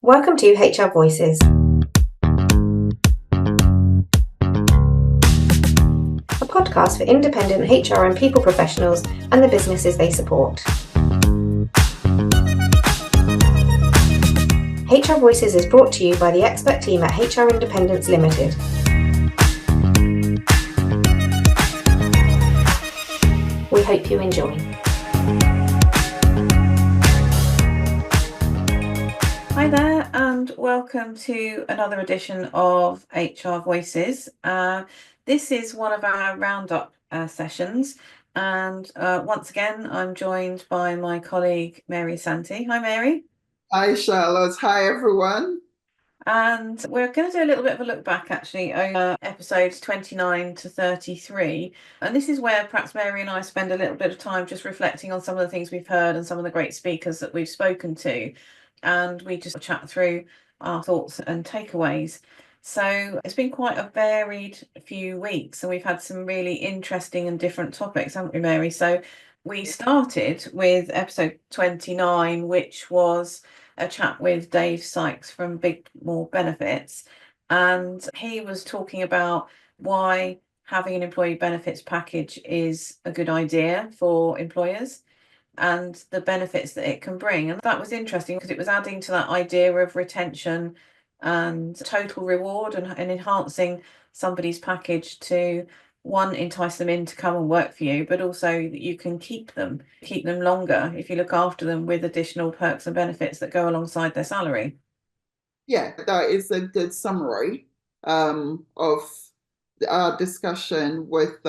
Welcome to HR Voices. A podcast for independent HR and people professionals and the businesses they support. HR Voices is brought to you by the expert team at HR Independence Limited. We hope you enjoy. Hi there and welcome to another edition of HR Voices. This is one of our roundup sessions, and once again I'm joined by my colleague Mary Santi. Hi Mary. Hi Charlotte, hi everyone. And we're going to do a little bit of a look back actually over episodes 29 to 33. And this is where perhaps Mary and I spend a little bit of time just reflecting on some of the things we've heard and some of the great speakers that we've spoken to. And we just chat through our thoughts and takeaways. So it's been quite a varied few weeks, and we've had some really interesting and different topics, haven't we, Mary? So we started with episode 29, which was a chat with Dave Sykes from Big More Benefits, and he was talking about why having an employee benefits package is a good idea for employers and the benefits that it can bring. And that was interesting because it was adding to that idea of retention and total reward and enhancing somebody's package to, one, entice them in to come and work for you, but also that you can keep them longer if you look after them with additional perks and benefits that go alongside their salary. Yeah, that is a good summary of our discussion with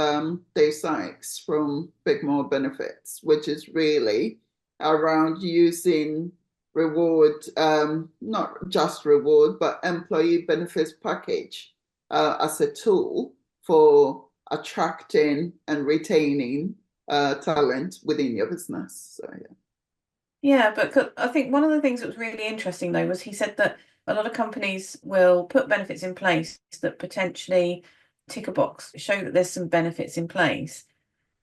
Dave Sykes from Big More Benefits, which is really around using reward, not just reward, but employee benefits package as a tool for attracting and retaining talent within your business. So Yeah, but I think one of the things that was really interesting though was he said that a lot of companies will put benefits in place that potentially tick a box, show that there's some benefits in place.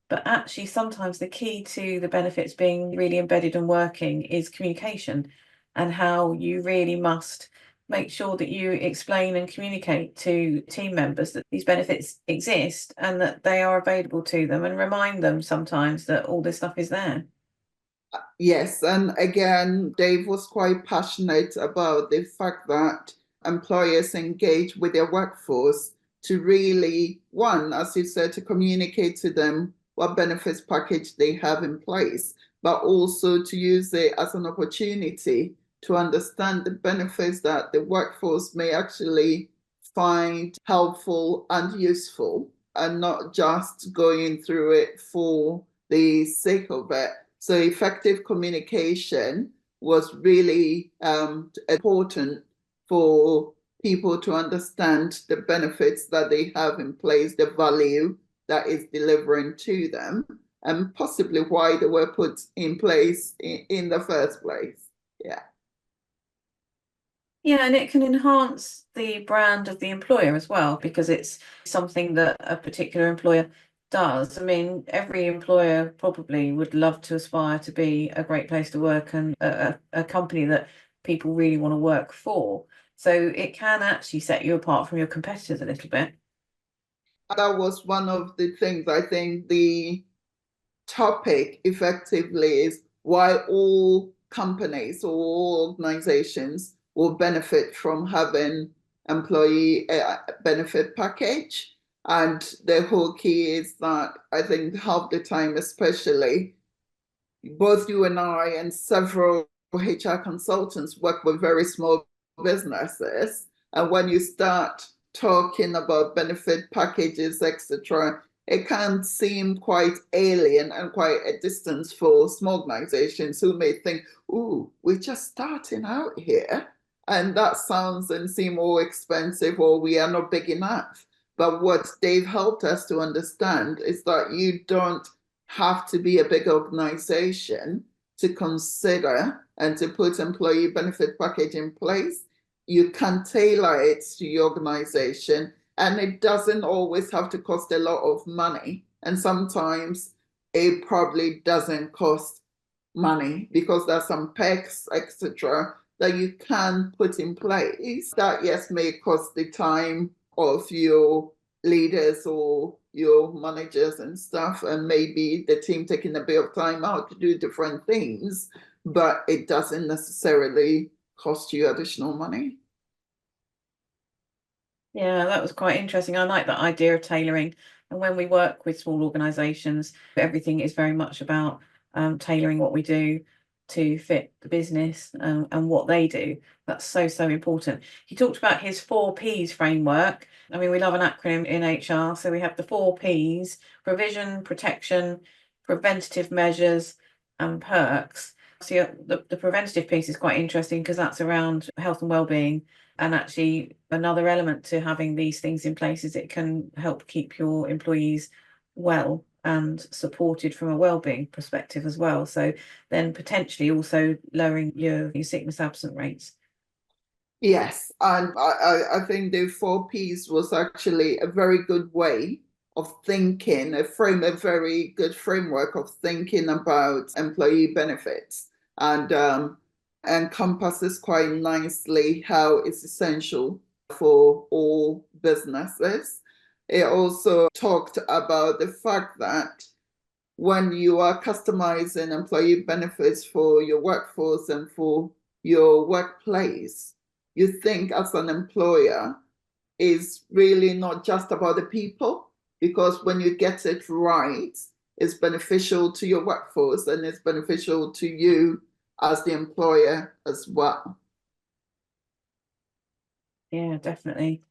But actually, sometimes the key to the benefits being really embedded and working is communication, and how you really must make sure that you explain and communicate to team members that these benefits exist and that they are available to them, and remind them sometimes that all this stuff is there. yes, and again, Dave was quite passionate about the fact that employers engage with their workforce to really, one, as you said, to communicate to them what benefits package they have in place, but also to use it as an opportunity to understand the benefits that the workforce may actually find helpful and useful, and not just going through it for the sake of it. So effective communication was really important for people to understand the benefits that they have in place, the value that is delivering to them, and possibly why they were put in place in the first place. Yeah. Yeah, and it can enhance the brand of the employer as well, because it's something that a particular employer does. I mean, every employer probably would love to aspire to be a great place to work and a company that people really want to work for. So it can actually set you apart from your competitors a little bit. That was one of the things. I think the topic effectively is why all companies or all organizations will benefit from having employee benefit package. And the whole key is that I think half the time, especially, both you and I and several HR consultants work with very small businesses. And when you start talking about benefit packages, etc., it can seem quite alien and quite a distance for small organizations who may think, ooh, we're just starting out here. And that sounds and seem more expensive, or we are not big enough. But what Dave helped us to understand is that you don't have to be a big organization to consider and to put employee benefit package in place. You can tailor it to your organization, and it doesn't always have to cost a lot of money. And sometimes it probably doesn't cost money because there's some perks, etc., that you can put in place that, yes, may cost the time of your leaders or your managers and stuff, and maybe the team taking a bit of time out to do different things, but it doesn't necessarily cost you additional money. Yeah, that was quite interesting. I like that idea of tailoring. And when we work with small organisations, everything is very much about tailoring what we do to fit the business and what they do. That's so, so important. He talked about his 4Ps framework. I mean, we love an acronym in HR. So we have the 4Ps: provision, protection, preventative measures, and perks. So the preventative piece is quite interesting because that's around health and well-being. And actually, another element to having these things in place is it can help keep your employees well and supported from a well-being perspective as well. So then potentially also lowering your sickness absent rates. Yes, and I think the 4Ps was actually a very good way of thinking, a very good framework of thinking about employee benefits, and encompasses quite nicely how it's essential for all businesses. It also talked about the fact that when you are customizing employee benefits for your workforce and for your workplace, you think as an employer is really not just about the people, because when you get it right, it's beneficial to your workforce and it's beneficial to you as the employer as well. Yeah, definitely.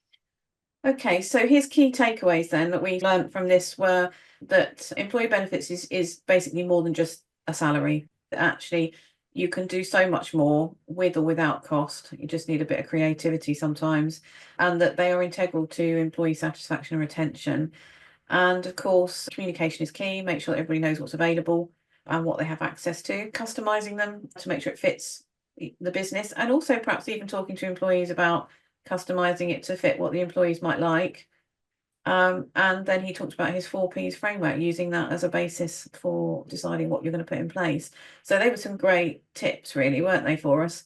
Okay, so his key takeaways then that we learned from this were that employee benefits is basically more than just a salary. Actually, you can do so much more with or without cost. You just need a bit of creativity sometimes, and that they are integral to employee satisfaction and retention. And of course, communication is key. Make sure that everybody knows what's available and what they have access to, customizing them to make sure it fits the business, and also perhaps even talking to employees about customizing it to fit what the employees might like. And then he talked about his 4Ps framework, using that as a basis for deciding what you're going to put in place. So they were some great tips, really, weren't they, for us?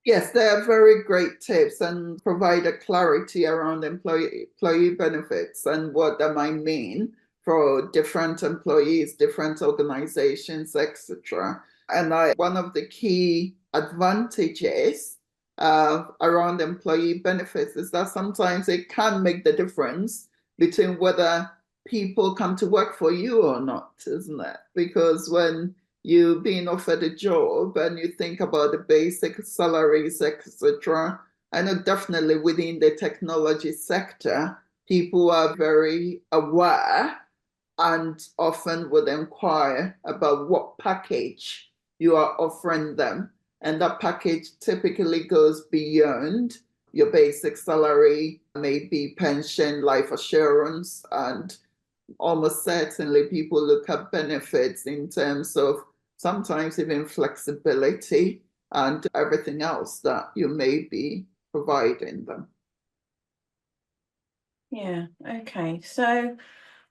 Yes, they are very great tips and provide a clarity around employee benefits and what that might mean for different employees, different organizations, etc. And one of the key advantages around employee benefits is that sometimes it can make the difference between whether people come to work for you or not, isn't it? Because when you being offered a job and you think about the basic salaries, etc. I know definitely within the technology sector, people are very aware and often would inquire about what package you are offering them. And that package typically goes beyond your basic salary, maybe pension, life assurance, and almost certainly people look at benefits in terms of sometimes even flexibility and everything else that you may be providing them. Yeah, okay. So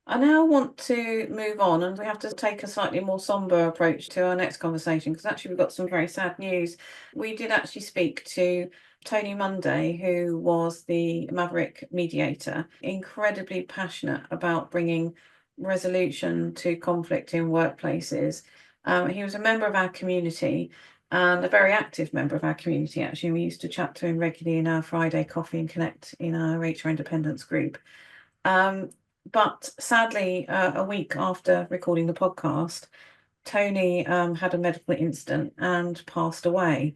I now want to move on, and we have to take a slightly more somber approach to our next conversation because actually we've got some very sad news. We did actually speak to Tony Monday, who was the Maverick mediator, incredibly passionate about bringing resolution to conflict in workplaces. He was a member of our community and a very active member of our community, actually. We used to chat to him regularly in our Friday Coffee and Connect in our HR Independence group. But sadly, a week after recording the podcast, Tony had a medical incident and passed away.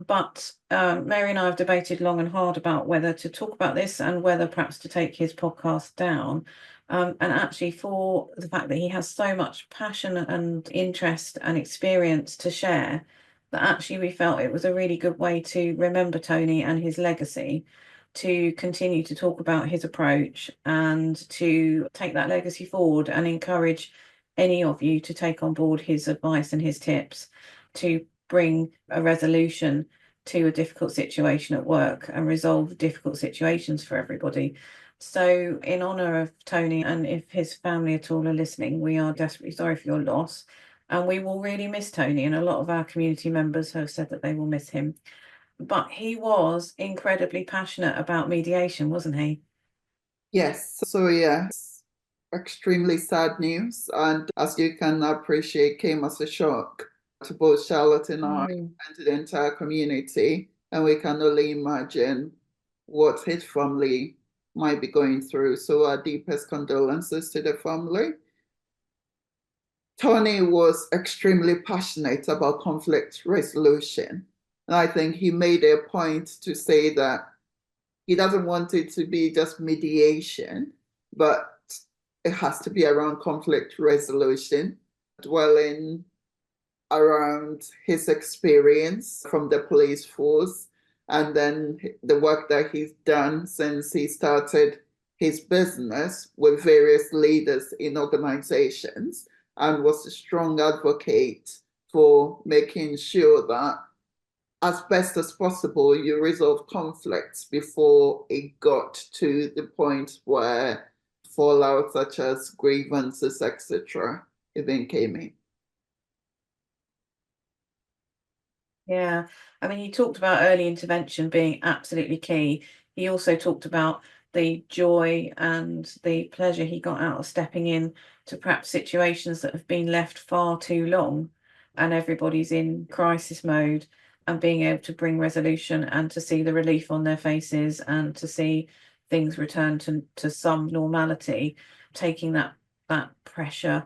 But Mary and I have debated long and hard about whether to talk about this and whether perhaps to take his podcast down. And actually, for the fact that he has so much passion and interest and experience to share, that actually we felt it was a really good way to remember Tony and his legacy, to continue to talk about his approach and to take that legacy forward and encourage any of you to take on board his advice and his tips to bring a resolution to a difficult situation at work and resolve difficult situations for everybody. So in honour of Tony, and if his family at all are listening, we are desperately sorry for your loss. and we will really miss Tony, and a lot of our community members have said that they will miss him. But he was incredibly passionate about mediation, wasn't he? Yes. So yeah, it's extremely sad news. And as you can appreciate, came as a shock to both Charlotte and I Mm. and to the entire community. And we can only imagine what his family might be going through. So our deepest condolences to the family. Tony was extremely passionate about conflict resolution. And I think he made a point to say that he doesn't want it to be just mediation, but it has to be around conflict resolution, dwelling around his experience from the police force and then the work that he's done since he started his business with various leaders in organizations, and was a strong advocate for making sure that as best as possible you resolve conflicts before it got to the point where fallout such as grievances, etc., even came in. Yeah, I mean, he talked about early intervention being absolutely key. He also talked about the joy and the pleasure he got out of stepping in to perhaps situations that have been left far too long, and everybody's in crisis mode, and being able to bring resolution and to see the relief on their faces and to see things return to some normality, taking that pressure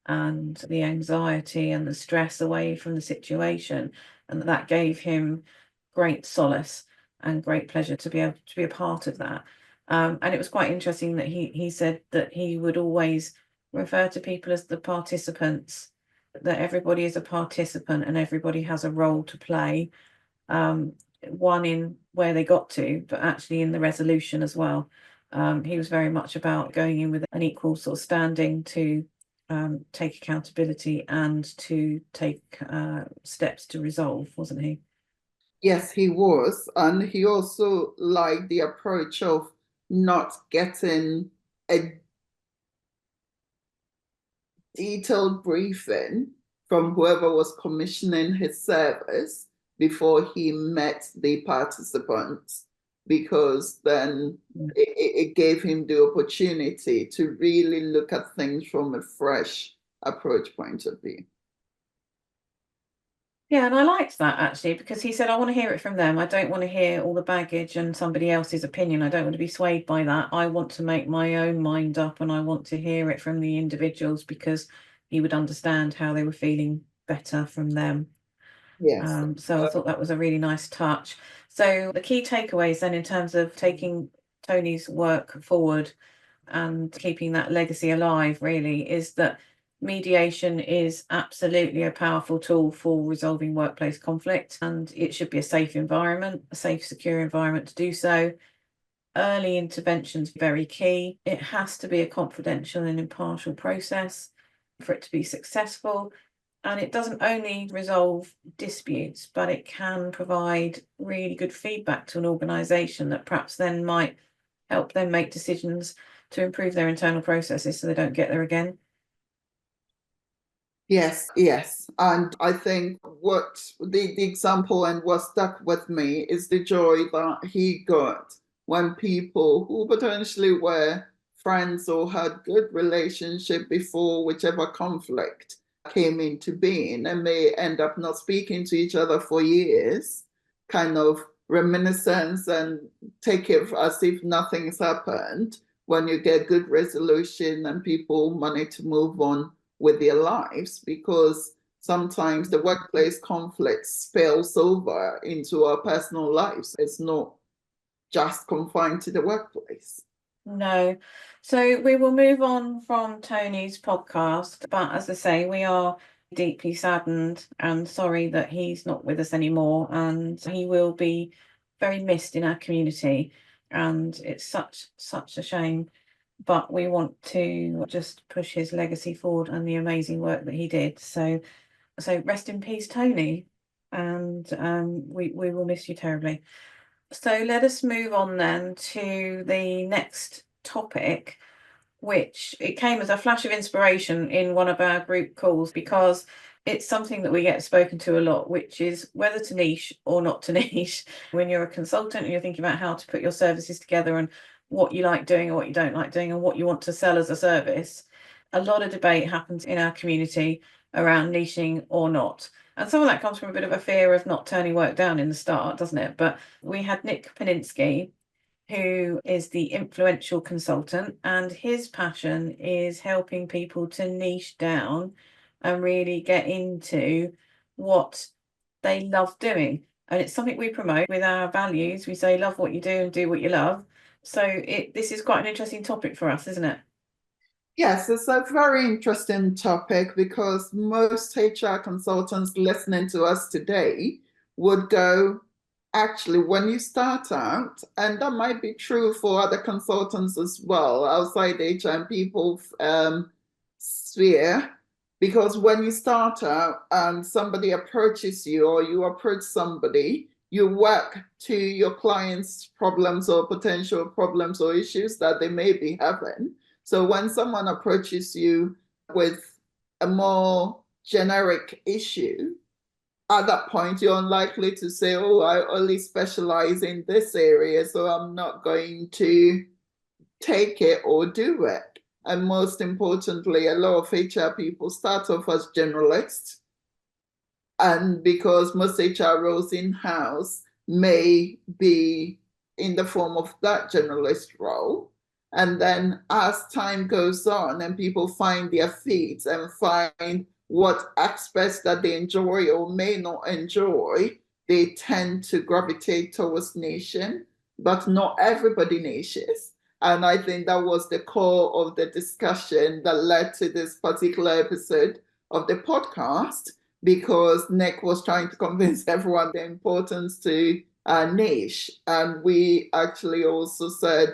and the anxiety and the stress away from the situation, and that gave him great solace and great pleasure to be able to be a part of that. And it was quite interesting that he said that he would always refer to people as the participants, that everybody is a participant and everybody has a role to play, um, one in where they got to, but actually in the resolution as well. He was very much about going in with an equal sort of standing to take accountability and to take steps to resolve, wasn't he? Yes, he was. And he also liked the approach of not getting a detailed briefing from whoever was commissioning his service before he met the participants, because then Yeah. it gave him the opportunity to really look at things from a fresh approach point of view. Yeah, and I liked that actually because he said, I want to hear it from them. I don't want to hear all the baggage and somebody else's opinion. I don't want to be swayed by that. I want to make my own mind up and I want to hear it from the individuals because he would understand how they were feeling better from them. Yes. So I thought that was a really nice touch. So the key takeaways then in terms of taking Tony's work forward and keeping that legacy alive really is that mediation is absolutely a powerful tool for resolving workplace conflict, and it should be a safe environment, a safe, secure environment to do so. Early intervention's very key. It has to be a confidential and impartial process for it to be successful. And it doesn't only resolve disputes, but it can provide really good feedback to an organisation that perhaps then might help them make decisions to improve their internal processes so they don't get there again. Yes, yes. And I think what the example and what stuck with me is the joy that he got when people who potentially were friends or had good relationship before whichever conflict came into being and may end up not speaking to each other for years, kind of reminiscence and take it as if nothing's happened when you get good resolution and people manage to move on with their lives, because sometimes the workplace conflict spills over into our personal lives. It's not just confined to the workplace. No. So we will move on from Tony's podcast, but as I say, we are deeply saddened and sorry that he's not with us anymore, and he will be very missed in our community. And it's such a shame, but we want to just push his legacy forward and the amazing work that he did. So rest in peace, Tony, and we will miss you terribly. So let us move on then to the next topic, which it came as a flash of inspiration in one of our group calls, because it's something that we get spoken to a lot, which is whether to niche or not to niche. When you're a consultant and you're thinking about how to put your services together and what you like doing and what you don't like doing and what you want to sell as a service, a lot of debate happens in our community around niching or not. And some of that comes from a bit of a fear of not turning work down in the start, doesn't it? But we had Nick Paninsky, who is the influential consultant, and his passion is helping people to niche down and really get into what they love doing. And it's something we promote with our values. We say, love what you do and do what you love. So this is quite an interesting topic for us, isn't it? Yes, it's a very interesting topic because most HR consultants listening to us today would go, actually, when you start out, and that might be true for other consultants as well, outside the HR and people sphere, because when you start out and somebody approaches you or you approach somebody, you work to your client's problems or potential problems or issues that they may be having. So when someone approaches you with a more generic issue, at that point, you're unlikely to say, oh, I only specialize in this area, so I'm not going to take it or do it. And most importantly, a lot of HR people start off as generalists. And because most HR roles in-house may be in the form of that generalist role, and then as time goes on and people find their feet and find what aspects that they enjoy or may not enjoy, they tend to gravitate towards niching, but not everybody niches. And I think that was the core of the discussion that led to this particular episode of the podcast, because Nick was trying to convince everyone the importance to niche. And we actually also said,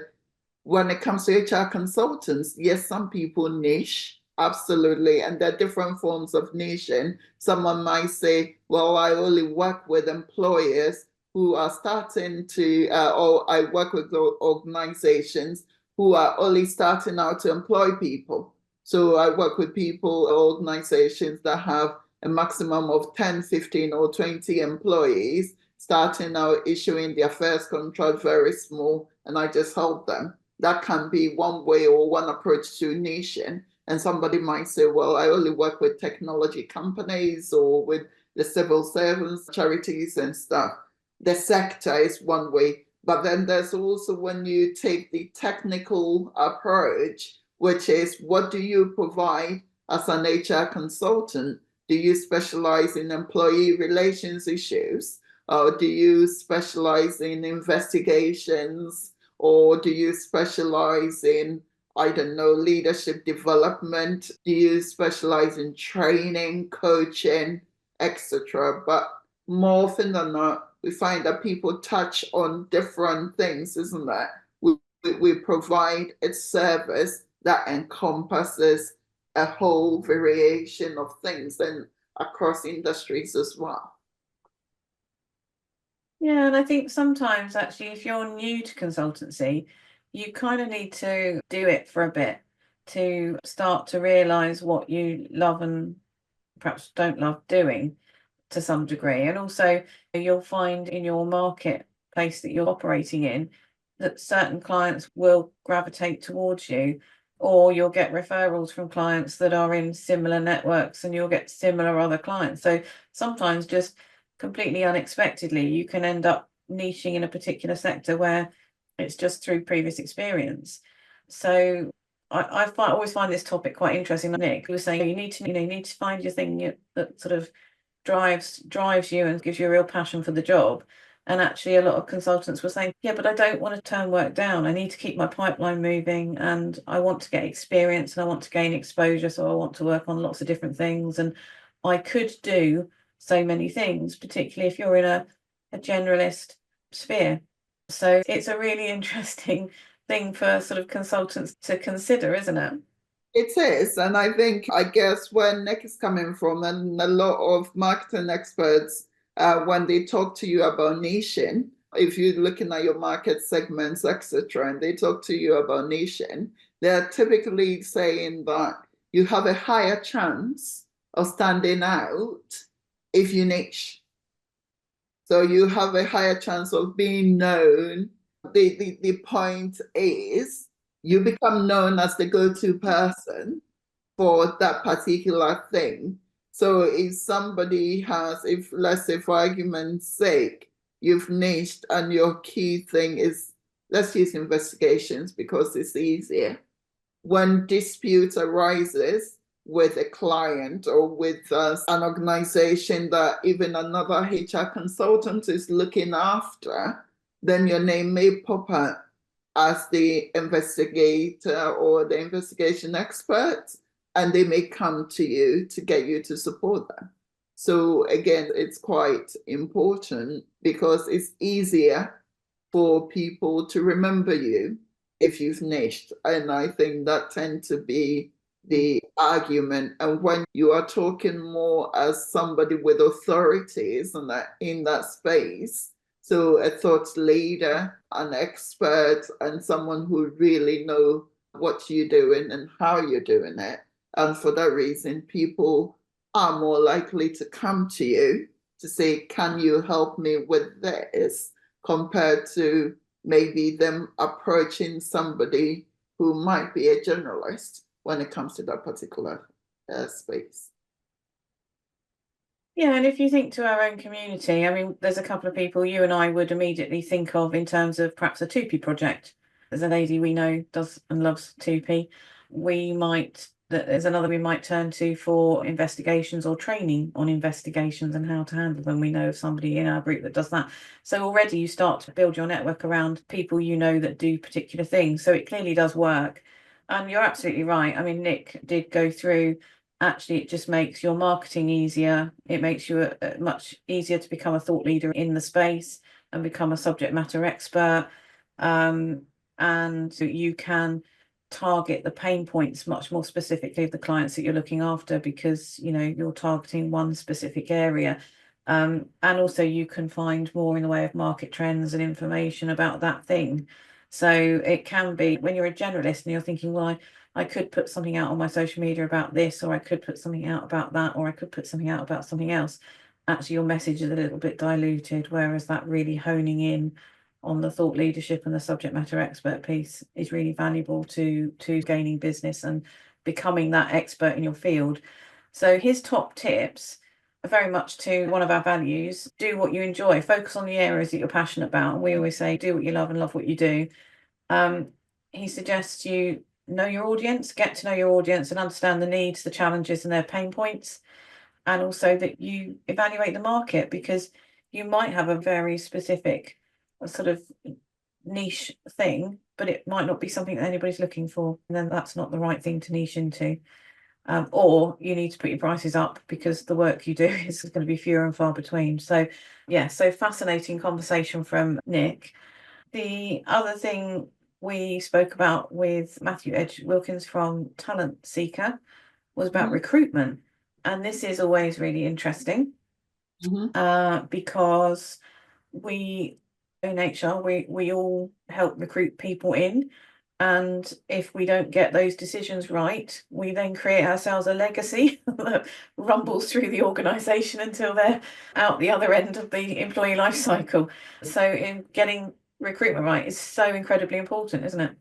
when it comes to HR consultants, yes, some people niche, absolutely. And there are different forms of niching. Someone might say, well, I only work with employers who are starting to, or I work with organizations who are only starting out to employ people. So I work with people, organizations that have a maximum of 10, 15, or 20 employees, starting out issuing their first contract very small, and I just help them. That can be one way or one approach to niching. And somebody might say, well, I only work with technology companies or with the civil servants, charities and stuff. The sector is one way. But then there's also when you take the technical approach, which is what do you provide as an HR consultant? Do you specialize in employee relations issues? Or do you specialize in investigations? Or do you specialize in, I don't know, leadership development? Do you specialize in training, coaching, etc.? But more often than not, we find that people touch on different things, isn't that? We provide a service that encompasses a whole variation of things and across industries as well. Yeah, and I think sometimes actually, if you're new to consultancy, you kind of need to do it for a bit to start to realize what you love and perhaps don't love doing to some degree. And also, you'll find in your marketplace that you're operating in that certain clients will gravitate towards you, or you'll get referrals from clients that are in similar networks and you'll get similar other clients. So sometimes just completely unexpectedly, you can end up niching in a particular sector where it's just through previous experience. So I always find this topic quite interesting. Nick was saying you need to find your thing that sort of drives you and gives you a real passion for the job. And actually, a lot of consultants were saying, yeah, but I don't want to turn work down. I need to keep my pipeline moving and I want to get experience and I want to gain exposure. So I want to work on lots of different things. And I could do so many things, particularly if you're in a generalist sphere. So it's a really interesting thing for sort of consultants to consider, isn't it? It is. And I guess where Nick is coming from, and a lot of marketing experts, when they talk to you about niching, if you're looking at your market segments, etc., and they talk to you about niching, they're typically saying that you have a higher chance of standing out if you niche. So you have a higher chance of being known. The point is you become known as the go-to person for that particular thing. So if somebody has, if let's say for argument's sake, you've niched and your key thing is, let's use investigations because it's easier. When dispute arises with a client or with an organization that even another HR consultant is looking after, then your name may pop up as the investigator or the investigation expert, and they may come to you to get you to support them. So again, it's quite important because it's easier for people to remember you if you've niched. And I think that tends to be the argument. And when you are talking more as somebody with authorities and in that space, so a thought leader, an expert, and someone who really know what you're doing and how you're doing it. And for that reason, people are more likely to come to you to say, can you help me with this? Compared to maybe them approaching somebody who might be a generalist when it comes to that particular space. Yeah, and if you think to our own community, I mean, there's a couple of people you and I would immediately think of in terms of perhaps a 2P project. There's a lady we know does and loves 2P. There's another we might turn to for investigations or training on investigations and how to handle them. We know of somebody in our group that does that. So already you start to build your network around people you know that do particular things. So it clearly does work. And you're absolutely right. I mean, Nick did go through, actually, it just makes your marketing easier. It makes you much easier to become a thought leader in the space and become a subject matter expert. And you can target the pain points much more specifically of the clients that you're looking after, because you're targeting one specific area. And also you can find more in the way of market trends and information about that thing. So it can be, when you're a generalist and you're thinking, well, I could put something out on my social media about this, or I could put something out about that, or I could put something out about something else. Actually, your message is a little bit diluted, whereas that really honing in on the thought leadership and the subject matter expert piece is really valuable to gaining business and becoming that expert in your field. So his top tips are very much to one of our values: do what you enjoy, focus on the areas that you're passionate about. And we always say, do what you love and love what you do. He suggests you know your audience, get to know your audience and understand the needs, the challenges and their pain points. And also that you evaluate the market, because you might have a very specific sort of niche thing, but it might not be something that anybody's looking for. And then that's not the right thing to niche into. Or you need to put your prices up because the work you do is going to be fewer and far between. So yeah, so fascinating conversation from Nick. The other thing we spoke about with Matthew Edge Wilkins from Talent Seeker was about recruitment. And this is always really interesting because we in HR, we all help recruit people in. And if we don't get those decisions right, we then create ourselves a legacy that rumbles through the organisation until they're out the other end of the employee life cycle. So in getting recruitment right is so incredibly important, isn't it?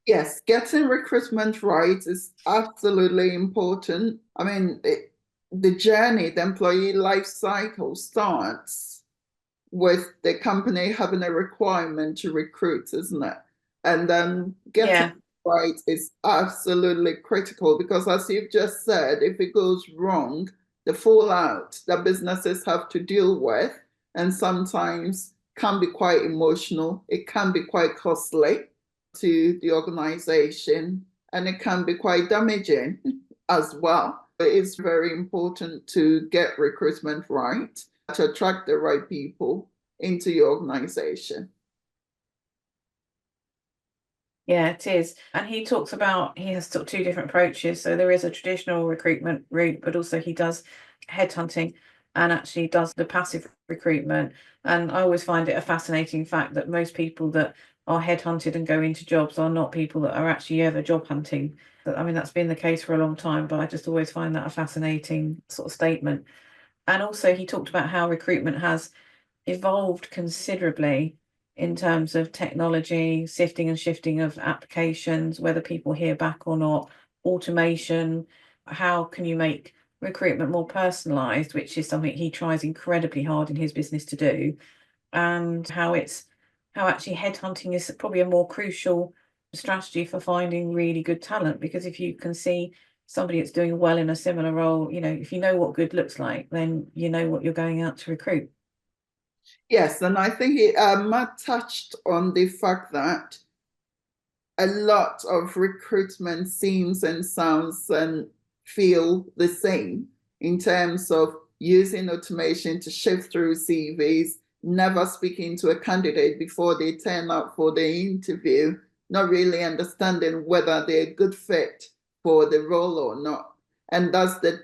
Yes, getting recruitment right is absolutely important. I mean, the journey, the employee life cycle starts with the company having a requirement to recruit, isn't it? And then getting it right is absolutely critical, because as you've just said, if it goes wrong, the fallout that businesses have to deal with, and sometimes can be quite emotional, it can be quite costly to the organization, and it can be quite damaging as well. It's very important to get recruitment right, to attract the right people into your organization. Yeah, it is. And he talks about, he has sort of two different approaches. So there is a traditional recruitment route, but also he does headhunting. and actually does the passive recruitment. And I always find it a fascinating fact that most people that are headhunted and go into jobs are not people that are actually ever job hunting. I mean, that's been the case for a long time, but I just always find that a fascinating sort of statement. And also, he talked about how recruitment has evolved considerably in terms of technology, sifting and shifting of applications, whether people hear back or not, automation. How can you make recruitment more personalized, which is something he tries incredibly hard in his business to do, and how actually headhunting is probably a more crucial strategy for finding really good talent, because if you can see somebody that's doing well in a similar role, if you know what good looks like, then you know what you're going out to recruit. Yes, and I think Matt touched on the fact that a lot of recruitment seems and sounds and feel the same in terms of using automation to shift through CVs, never speaking to a candidate before they turn up for the interview, not really understanding whether they're a good fit for the role or not. And that's the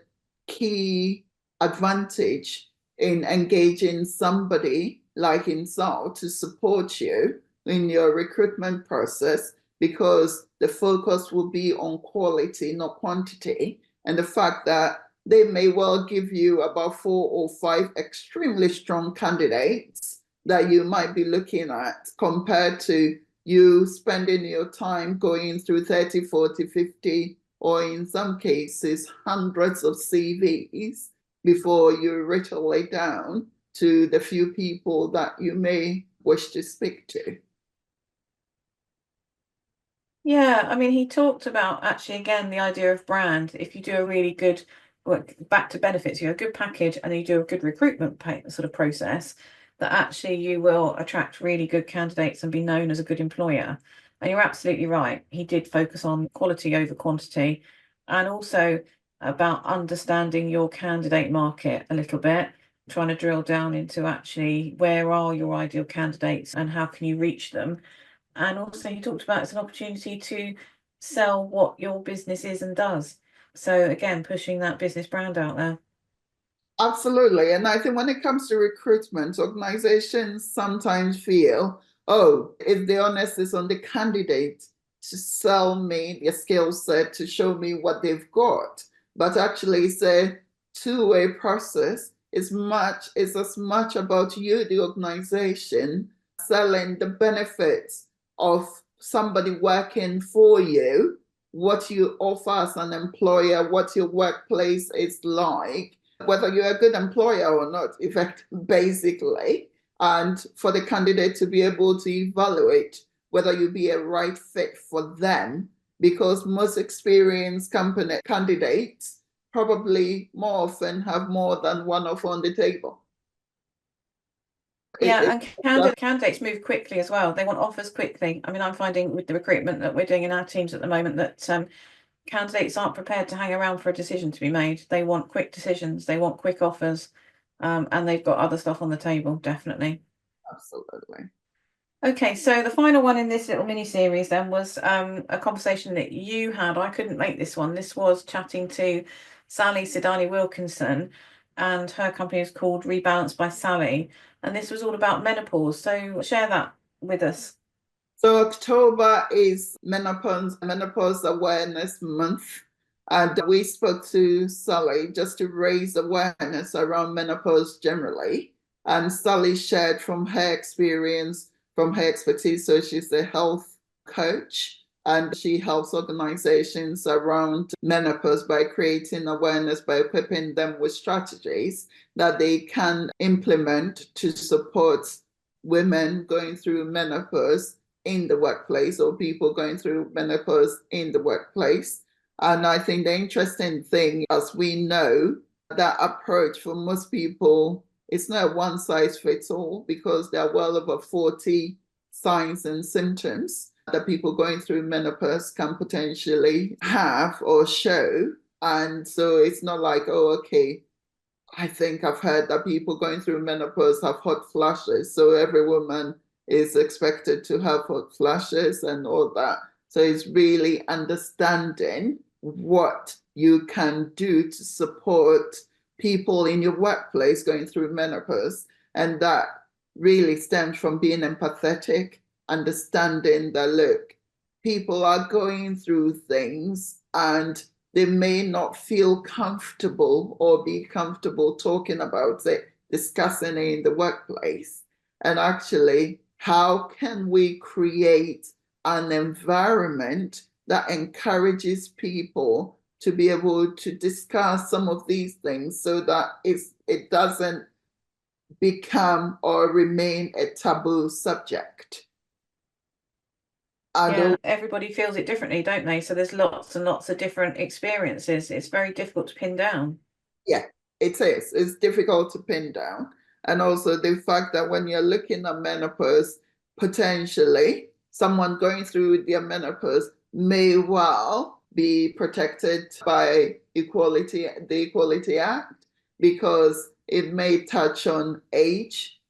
key advantage in engaging somebody like himself to support you in your recruitment process, because the focus will be on quality, not quantity. And the fact that they may well give you about 4 or 5 extremely strong candidates that you might be looking at, compared to you spending your time going through 30, 40, 50, or in some cases, hundreds of CVs before you whittle it down to the few people that you may wish to speak to. Yeah, I mean, he talked about actually again the idea of brand. If you do a really good, back to benefits, you have a good package and you do a good recruitment sort of process, that actually you will attract really good candidates and be known as a good employer. And you're absolutely right. He did focus on quality over quantity, and also about understanding your candidate market a little bit, trying to drill down into actually where are your ideal candidates and how can you reach them. And also, he talked about it's an opportunity to sell what your business is and does. So, again, pushing that business brand out there. Absolutely. And I think when it comes to recruitment, organizations sometimes feel, oh, if the onus is on the candidate to sell me their skill set, to show me what they've got. But actually, it's a two-way process. It's as much about you, the organization, selling the benefits of somebody working for you, what you offer as an employer, what your workplace is like, whether you're a good employer or not, basically, and for the candidate to be able to evaluate whether you be a right fit for them, because most experienced company candidates probably more often have more than one offer on the table. Yeah, and candidates move quickly as well. They want offers quickly. I mean, I'm finding with the recruitment that we're doing in our teams at the moment that candidates aren't prepared to hang around for a decision to be made. They want quick decisions, they want quick offers, and they've got other stuff on the table, definitely. Absolutely. Okay, so the final one in this little mini series then was a conversation that you had. I couldn't make this one. This was chatting to Sally Sidani Wilkinson, and her company is called Rebalance by Sally. And this was all about menopause. So share that with us. So October is menopause awareness month. And we spoke to Sally just to raise awareness around menopause generally. And Sally shared from her experience, from her expertise. So she's a health coach and she helps organizations around menopause by creating awareness, by equipping them with strategies that they can implement to support women going through menopause in the workplace, or people going through menopause in the workplace. And I think the interesting thing, as we know, that approach for most people, it's not one size fits all, because there are well over 40 signs and symptoms that people going through menopause can potentially have or show. And so it's not like, oh, okay, I think I've heard that people going through menopause have hot flashes. So every woman is expected to have hot flashes and all that. So it's really understanding what you can do to support people in your workplace going through menopause. And that really stems from being empathetic, understanding that, look, people are going through things and they may not feel comfortable or be comfortable talking about it, discussing it in the workplace. And actually, how can we create an environment that encourages people to be able to discuss some of these things so that it doesn't become or remain a taboo subject? Yeah, everybody feels it differently, don't they? So there's lots and lots of different experiences. It's very difficult to pin down. Yeah, it is. It's difficult to pin down. And also the fact that when you're looking at menopause, potentially someone going through their menopause may well be protected by the Equality Act, because it may touch on age,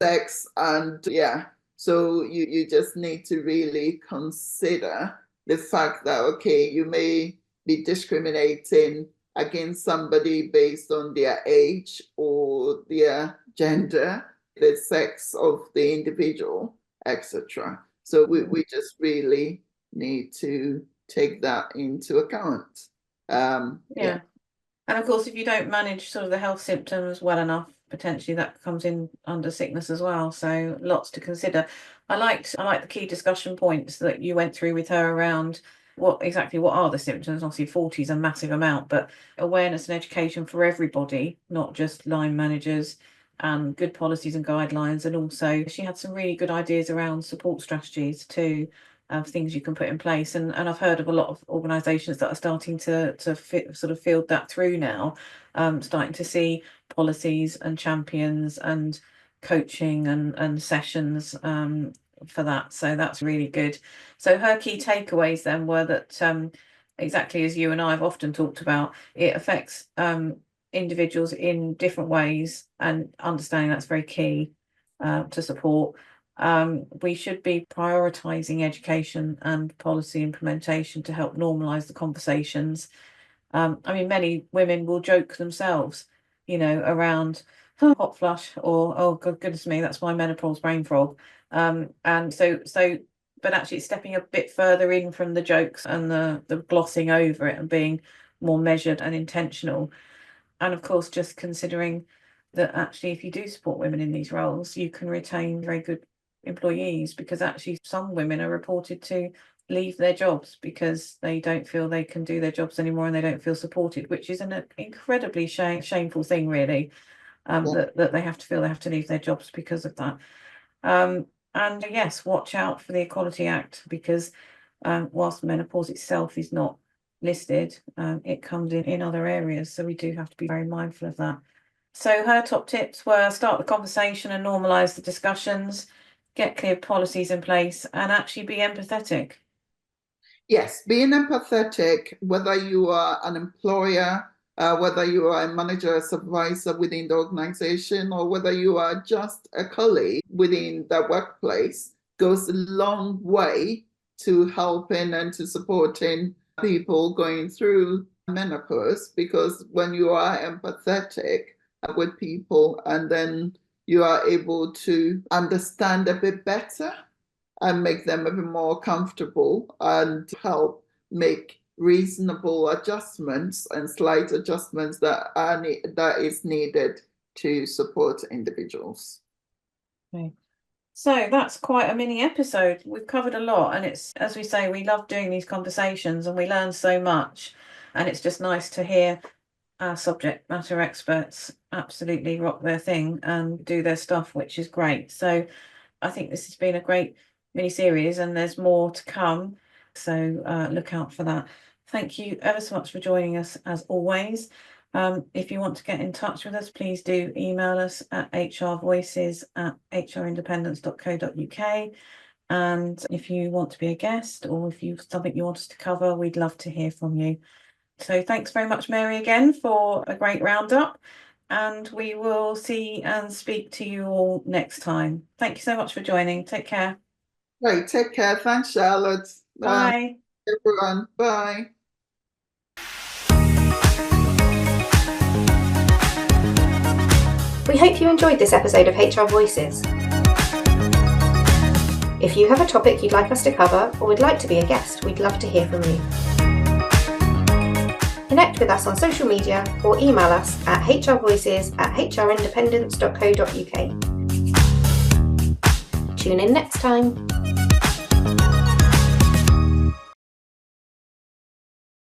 sex, and yeah. So you just need to really consider the fact that, okay, you may be discriminating against somebody based on their age or their gender, the sex of the individual, etc. So we just really need to take that into account. Yeah. And of course, if you don't manage sort of the health symptoms well enough, potentially that comes in under sickness as well. So lots to consider. I liked the key discussion points that you went through with her around what are the symptoms. Obviously 40 is a massive amount, but awareness and education for everybody, not just line managers, and good policies and guidelines. And also she had some really good ideas around support strategies too, of things you can put in place. And I've heard of a lot of organisations that are starting to sort of field that through now, starting to see policies and champions and coaching and sessions for that. So that's really good. So her key takeaways then were that exactly as you and I have often talked about, it affects individuals in different ways, and understanding that's very key to support. We should be prioritising education and policy implementation to help normalise the conversations. I mean, many women will joke themselves, around hot flush, or oh God, goodness me, that's my menopause brain fog. And so, but actually stepping a bit further in from the jokes and the glossing over it and being more measured and intentional. And of course, just considering that actually, if you do support women in these roles, you can retain very good employees, because actually some women are reported to leave their jobs because they don't feel they can do their jobs anymore and they don't feel supported, which is an incredibly shameful thing, really, that they have to feel they have to leave their jobs because of that. And yes, watch out for the Equality Act, because whilst menopause itself is not listed, it comes in other areas, so we do have to be very mindful of that. So her top tips were: start the conversation and normalise the discussions, get clear policies in place, and actually be empathetic. Yes, being empathetic, whether you are an employer, whether you are a manager or supervisor within the organization, or whether you are just a colleague within the workplace, goes a long way to helping and to supporting people going through menopause. Because when you are empathetic with people, and then you are able to understand a bit better and make them a bit more comfortable and help make reasonable adjustments and slight adjustments that is needed to support individuals. Okay. So that's quite a mini episode. We've covered a lot, and it's, as we say, we love doing these conversations and we learn so much, and it's just nice to hear our subject matter experts absolutely rock their thing and do their stuff, which is great. So I think this has been a great mini series, and there's more to come, so look out for that. Thank you ever so much for joining us, as always. If you want to get in touch with us, please do email us at hrvoices@hrindependence.co.uk. And if you want to be a guest, or if you've something you want us to cover, we'd love to hear from you. So thanks very much, Mary, again for a great roundup, and we will see and speak to you all next time. Thank you so much for joining. Take care. Right, take care. Thanks, Charlotte. Bye. Everyone. Bye. We hope you enjoyed this episode of HR Voices. If you have a topic you'd like us to cover or would like to be a guest, we'd love to hear from you. Connect with us on social media or email us at hrvoices@hrindependence.co.uk. Tune in next time.